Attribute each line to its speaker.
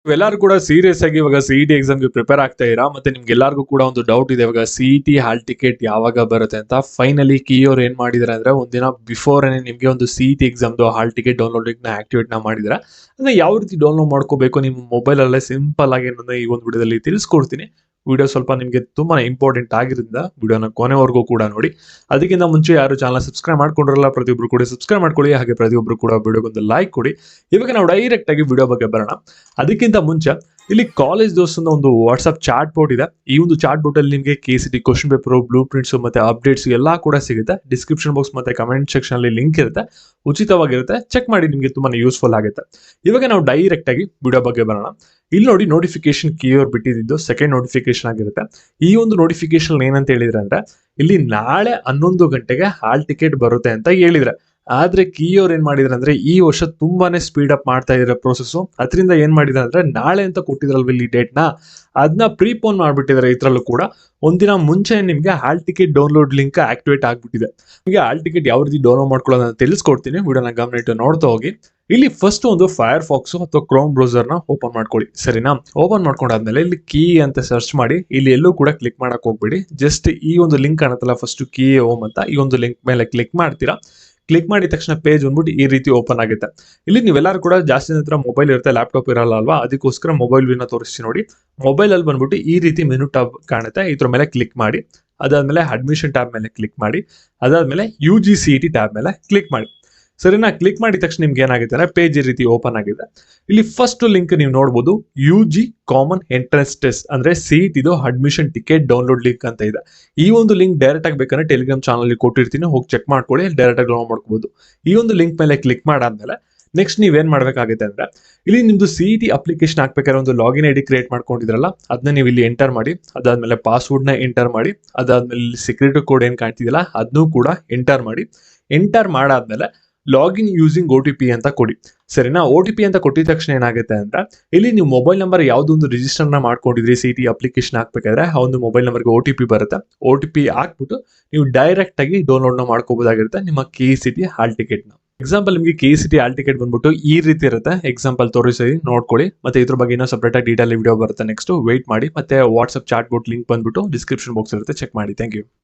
Speaker 1: ನೀವೆಲ್ಲರೂ ಕೂಡ ಸೀರಿಯಸ್ ಆಗಿ ಇವಾಗ ಸಿಇಟಿ ಎಕ್ಸಾಮ್ಗೆ ಪ್ರಿಪೇರ್ ಆಗ್ತಾ ಇರಾ ಮತ್ತೆ ನಿಮ್ಗೆಲ್ಲರಿಗೂ ಕೂಡ ಒಂದು ಡೌಟ್ ಇದೆ ಇವಾಗ ಸಿಇಟಿ ಹಾಲ್ ಟಿಕೆಟ್ ಯಾವಾಗ ಬರುತ್ತೆ ಅಂತ. ಫೈನಲಿ ಕೀ ಅವ್ರು ಏನ್ ಮಾಡಿದಾರೆ ಅಂದ್ರೆ ಒಂದಿನ ಬಿಫೋರ್ ನಿಮ್ಗೆ ಒಂದು ಸಿಇಟಿ ಎಕ್ಸಾಮ್ದು ಹಾಲ್ ಟಿಕೆಟ್ ಡೌನ್ಲೋಡ್ ಲಿಂಕ್ ನ ಆಕ್ಟಿವೇಟ್ ನ ಮಾಡಿದ್ರೆ ಅಂದ್ರೆ ಯಾವ ರೀತಿ ಡೌನ್ಲೋಡ್ ಮಾಡ್ಕೋಬೇಕು ನಿಮ್ಮ ಮೊಬೈಲ್ ಅಲ್ಲೇ ಸಿಂಪಲ್ ಆಗಿ ಏನಂದ್ರೆ ಈ ಒಂದು ವಿಡಿಯೋದಲ್ಲಿ ತಿಳಿಸ್ಕೊಡ್ತೀನಿ. ವಿಡಿಯೋ ಸ್ವಲ್ಪ ನಿಮಗೆ ತುಂಬಾ ಇಂಪಾರ್ಟೆಂಟ್ ಆಗಿರೋದ್ರಿಂದ ವಿಡಿಯೋನ ಕೊನೆವರೆಗೂ ಕೂಡ ನೋಡಿ. ಅದಕ್ಕಿಂತ ಮುಂಚೆ ಯಾರು ಚಾನಲ್ ಸಬ್ಸ್ಕ್ರೈಬ್ ಮಾಡ್ಕೊಂಡಿರಲ್ಲ ಪ್ರತಿಯೊಬ್ರು ಕೂಡ ಸಬ್ಸ್ಕ್ರೈಬ್ ಮಾಡ್ಕೊಳ್ಳಿ, ಹಾಗೆ ಪ್ರತಿಯೊಬ್ರು ಕೂಡ ವಿಡಿಯೋಗೊಂದು ಲೈಕ್ ಕೊಡಿ. ಇವಾಗ ನಾವು ಡೈರೆಕ್ಟ್ ಆಗಿ ವಿಡಿಯೋ ಬಗ್ಗೆ ಬರೋಣ. ಅದಕ್ಕಿಂತ ಮುಂಚೆ ಇಲ್ಲಿ ಕಾಲೇಜ್ ದೋಸ್ತಂದ ಒಂದು ವಾಟ್ಸ್ಆಪ್ ಚಾಟ್ ಬೋರ್ಡ್ ಇದೆ. ಈ ಒಂದು ಚಾಟ್ ಬೋರ್ಡ್ ಅಲ್ಲಿ ನಿಮಗೆ KCT question paper, blue prints ಮತ್ತೆ ಅಪ್ಡೇಟ್ಸ್ ಎಲ್ಲಾ ಕೂಡ ಸಿಗುತ್ತೆ. ಡಿಸ್ಕ್ರಿಪ್ಷನ್ ಬಾಕ್ಸ್ ಮತ್ತೆ ಕಮೆಂಟ್ ಸೆಕ್ಷನ್ ಅಲ್ಲಿ ಲಿಂಕ್ ಇರುತ್ತೆ, ಉಚಿತವಾಗಿರುತ್ತೆ, ಚೆಕ್ ಮಾಡಿ, ನಿಮಗೆ ತುಂಬಾ ಯೂಸ್ಫುಲ್ ಆಗುತ್ತೆ. ಇವಾಗ ನಾವು ಡೈರೆಕ್ಟ್ ಆಗಿ ವಿಡಿಯೋ ಬಗ್ಗೆ ಬರೋಣ. ಇಲ್ಲಿ ನೋಡಿ ನೋಟಿಫಿಕೇಶನ್ ಕೀ ಅವ್ರು ಬಿಟ್ಟಿದ್ದು ಸೆಕೆಂಡ್ ನೋಟಿಫಿಕೇಶನ್ ಆಗಿರುತ್ತೆ. ಈ ಒಂದು ನೋಟಿಫಿಕೇಶನ್ ಏನಂತ ಹೇಳಿದ್ರೆ ಅಂದ್ರೆ ಇಲ್ಲಿ ನಾಳೆ 11 ಗಂಟೆಗೆ ಹಾಲ್ ಟಿಕೆಟ್ ಬರುತ್ತೆ ಅಂತ ಹೇಳಿದ್ರೆ, ಆದ್ರೆ ಕೀ ಅವ್ರು ಏನ್ ಮಾಡಿದ್ರೆ ಅಂದ್ರೆ ಈ ವರ್ಷ ತುಂಬಾನೇ ಸ್ಪೀಡ್ ಅಪ್ ಮಾಡ್ತಾ ಇದ್ರೆ ಪ್ರೋಸೆಸ್. ಅದರಿಂದ ಏನ್ ಮಾಡಿದ್ರೆ ಅಂದ್ರೆ ನಾಳೆ ಅಂತ ಕೊಟ್ಟಿದ್ರಲ್ವ ಇಲ್ಲಿ ಡೇಟ್ ನ, ಅದನ್ನ ಪ್ರೀಪೋನ್ ಮಾಡ್ಬಿಟ್ಟಿದ್ದಾರೆ. ಇದ್ರಲ್ಲೂ ಕೂಡ ಒಂದಿನ ಮುಂಚೆ ನಿಮ್ಗೆ ಹಾಲ್ ಟಿಕೆಟ್ ಡೌನ್ಲೋಡ್ ಲಿಂಕ್ ಆಕ್ಟಿವೇಟ್ ಆಗ್ಬಿಟ್ಟಿದೆ. ನಿಮಗೆ ಹಾಲ್ ಟಿಕೆಟ್ ಯಾವ ರೀತಿ ಡೌನ್ಲೋಡ್ ಮಾಡ್ಕೊಳ್ಳೋದು ಅಂತ ತಿಳಿಸ್ಕೊಡ್ತೀನಿ, ವಿಡಿಯೋನ ಗಮನ ಇಟ್ಟು ನೋಡ್ತಾ ಹೋಗಿ. ಇಲ್ಲಿ ಫಸ್ಟ್ ಒಂದು ಫೈರ್ ಫಾಕ್ಸ್ ಅಥವಾ ಕ್ರೋಮ್ ಬ್ರೌಸರ್ ನ ಓಪನ್ ಮಾಡ್ಕೊಳ್ಳಿ, ಸರಿನಾ? ಓಪನ್ ಮಾಡ್ಕೊಂಡಾದ್ಮೇಲೆ ಇಲ್ಲಿ ಕೀ ಅಂತ ಸರ್ಚ್ ಮಾಡಿ, ಇಲ್ಲಿ ಎಲ್ಲೂ ಕೂಡ ಕ್ಲಿಕ್ ಮಾಡಕ್ ಹೋಗ್ಬೇಡಿ. ಜಸ್ಟ್ ಈ ಒಂದು ಲಿಂಕ್ ಕಾಣುತ್ತಲ್ಲ ಫಸ್ಟ್ ಕೀ ಹೋಮ್ ಅಂತ, ಈ ಒಂದು ಲಿಂಕ್ ಮೇಲೆ ಕ್ಲಿಕ್ ಮಾಡ್ತೀರಾ. ಕ್ಲಿಕ್ ಮಾಡಿದ ತಕ್ಷಣ ಪೇಜ್ ಬಂದ್ಬಿಟ್ಟು ಈ ರೀತಿ ಓಪನ್ ಆಗುತ್ತೆ. ಇಲ್ಲಿ ನೀವೆಲ್ಲರೂ ಕೂಡ ಜಾಸ್ತಿ ಹತ್ರ ಮೊಬೈಲ್ ಇರುತ್ತೆ, ಲ್ಯಾಪ್ಟಾಪ್ ಇರಲ್ಲ ಅಲ್ವಾ, ಅದಕ್ಕೋಸ್ಕರ ಮೊಬೈಲ್ ವಿನ ತೋರಿಸ್ತೀನಿ ನೋಡಿ. ಮೊಬೈಲ್ ಅಲ್ಲಿ ಬಂದ್ಬಿಟ್ಟು ಈ ರೀತಿ ಮೆನು ಟ್ಯಾಬ್ ಕಾಣುತ್ತೆ, ಇದ್ರ ಮೇಲೆ ಕ್ಲಿಕ್ ಮಾಡಿ. ಅದಾದ್ಮೇಲೆ ಅಡ್ಮಿಷನ್ ಟ್ಯಾಬ್ ಮೇಲೆ ಕ್ಲಿಕ್ ಮಾಡಿ. ಅದಾದ್ಮೇಲೆ UGCET ಟ್ಯಾಬ್ ಮೇಲೆ ಕ್ಲಿಕ್ ಮಾಡಿ, ಸರಿನಾ? ಕ್ಲಿಕ್ ಮಾಡಿದ ತಕ್ಷಣ ನಿಮ್ಗೆ ಏನಾಗುತ್ತೆ ಅಂದ್ರೆ ಪೇಜ್ ಈ ರೀತಿ ಓಪನ್ ಆಗಿದೆ. ಇಲ್ಲಿ ಫಸ್ಟ್ ಲಿಂಕ್ ನೀವು ನೋಡಬಹುದು, UG ಕಾಮನ್ ಎಂಟ್ರೆನ್ಸ್ ಟೆಸ್ಟ್ ಅಂದ್ರೆ CET ಇದು ಅಡ್ಮಿಷನ್ ಟಿಕೆಟ್ ಡೌನ್ಲೋಡ್ ಲಿಂಕ್ ಅಂತ ಇದೆ. ಈ ಒಂದು ಲಿಂಕ್ ಡೈರೆಕ್ಟ್ ಆಗಿ ಬೇಕಂದ್ರೆ ಟೆಲಿಗ್ರಾಮ್ ಚಾನಲ್ ಕೊಟ್ಟಿರ್ತೀನಿ, ಹೋಗಿ ಚೆಕ್ ಮಾಡ್ಕೊಳ್ಳಿ, ಡೈರೆಕ್ಟ್ ಆಗಿ ಡೌನ್ಲೋಡ್ ಮಾಡ್ಕೋಬಹುದು. ಈ ಒಂದು ಲಿಂಕ್ ಮೇಲೆ ಕ್ಲಿಕ್ ಮಾಡಾದ್ಮೇಲೆ ನೆಕ್ಸ್ಟ್ ನೀವೇನ್ ಮಾಡ್ಬೇಕಾಗುತ್ತೆ ಅಂದ್ರೆ ಇಲ್ಲಿ ನಿಮ್ದು CET ಅಪ್ಲಿಕೇಶನ್ ಹಾಕ್ಬೇಕಾದ್ರೆ ಒಂದು ಲಾಗಿನ್ ID ಕ್ರಿಯೇಟ್ ಮಾಡ್ಕೊಂಡಿದ್ರಲ್ಲ, ಅದನ್ನ ನೀವು ಇಲ್ಲಿ ಎಂಟರ್ ಮಾಡಿ. ಅದಾದ್ಮೇಲೆ ಪಾಸ್ವರ್ಡ್ ನ ಎಂಟರ್ ಮಾಡಿ. ಅದಾದ್ಮೇಲೆ ಸೆಕ್ಯೂರಿಟಿ ಕೋಡ್ ಏನ್ ಕಾಣ್ತಿದಿಲ್ಲ ಅದನ್ನು ಕೂಡ ಎಂಟರ್ ಮಾಡಿ. ಎಂಟರ್ ಮಾಡಾದ್ಮೇಲೆ ಲಾಗಿನ್ ಯೂಸಿಂಗ್ OTP ಅಂತ ಕೊಡಿ, ಸರಿನಾ? OTP ಅಂತ ಕೊಟ್ಟಿದ ತಕ್ಷಣ ಏನಾಗುತ್ತೆ ಅಂದ್ರೆ ಇಲ್ಲಿ ನೀವು ಮೊಬೈಲ್ ನಂಬರ್ ಯಾವ್ದೊಂದು ರಿಜಿಸ್ಟರ್ ನ ಮಾಡ್ಕೊಂಡಿದ್ರಿ CET ಅಪ್ಲಿಕೇಶನ್ ಹಾಕ್ಬೇಕಾದ್ರೆ ಆ ಒಂದು ಮೊಬೈಲ್ ನಂಬರ್ಗೆ OTP ಬರುತ್ತೆ. OTP ಹಾಕ್ಬಿಟ್ಟು ನೀವು ಡೈರೆಕ್ಟ್ ಆಗಿ ಡೌನ್ಲೋಡ್ ನ ಮಾಡ್ಕೋಬಹುದಾಗಿರುತ್ತೆ ನಿಮ್ಮ KCT ಹಾಲ್ ಟಿಕೆಟ್ ನ. ಎಕ್ಸಾಂಪಲ್ ನಿಮಗೆ KCT ಹಾಲ್ ಟಿಕೆಟ್ ಬಂದ್ಬಿಟ್ಟು ಈ ರೀತಿ ಇರುತ್ತೆ. ಎಕ್ಸಾಂಪಲ್ ತೋರಿಸಿ ನೋಡ್ಕೊಳ್ಳಿ. ಮತ್ತೆ ಇದ್ರ ಬಗ್ಗೆ ಇನ್ನೂ ಸಪರೇಟ್ ಆಗಿ ಡೀಟೇಲ್ ವಿಡಿಯೋ ಬರುತ್ತೆ ನೆಕ್ಸ್ಟ್, ವೇಟ್ ಮಾಡಿ. ಮತ್ತೆ ವಾಟ್ಸ್ಆಪ್ ಚಾಟ್ ಬೋಟ್ ಲಿಂಕ್ ಬಂದ್ಬಿಟ್ಟು ಡಿಸ್ಕ್ರಿಪ್ಷನ್ ಬಾಕ್ಸ್ ಇರುತ್ತೆ, ಚೆಕ್ ಮಾಡಿ. Thank you.